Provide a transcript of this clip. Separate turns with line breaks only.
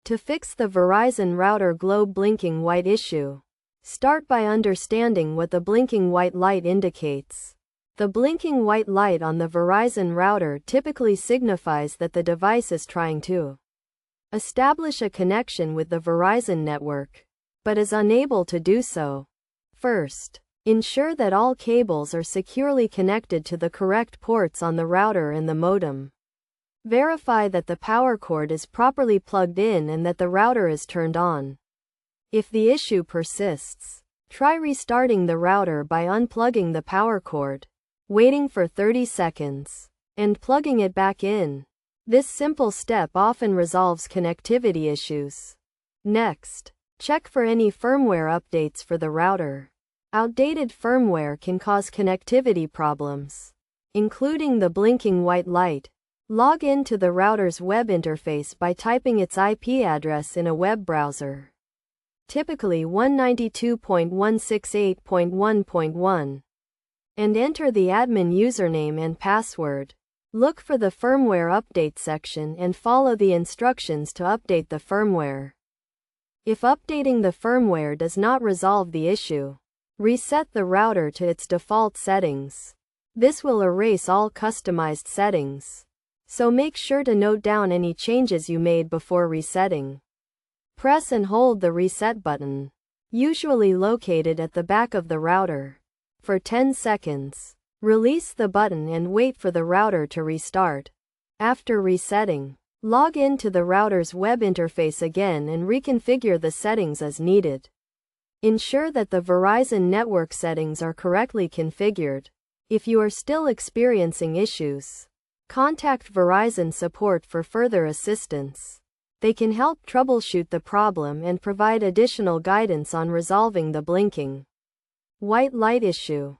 To fix the Verizon router globe blinking white issue, start by understanding what the blinking white light indicates. The blinking white light on the Verizon router typically signifies that the device is trying to establish a connection with the Verizon network, but is unable to do so. First, ensure that all cables are securely connected to the correct ports on the router and the modem. Verify that the power cord is properly plugged in and that the router is turned on. If the issue persists, try restarting the router by unplugging the power cord, waiting for 30 seconds, and plugging it back in. This simple step often resolves connectivity issues. Next, check for any firmware updates for the router. Outdated firmware can cause connectivity problems, including the blinking white light. Log into the router's web interface by typing its IP address in a web browser, typically 192.168.1.1, and enter the admin username and password. Look for the firmware update section and follow the instructions to update the firmware. If updating the firmware does not resolve the issue, reset the router to its default settings. This will erase all customized settings, so make sure to note down any changes you made before resetting. Press and hold the reset button, usually located at the back of the router, for 10 seconds. Release the button and wait for the router to restart. After resetting, log in to the router's web interface again and reconfigure the settings as needed. Ensure that the Verizon network settings are correctly configured. If you are still experiencing issues, contact Verizon support for further assistance. They can help troubleshoot the problem and provide additional guidance on resolving the blinking white light issue.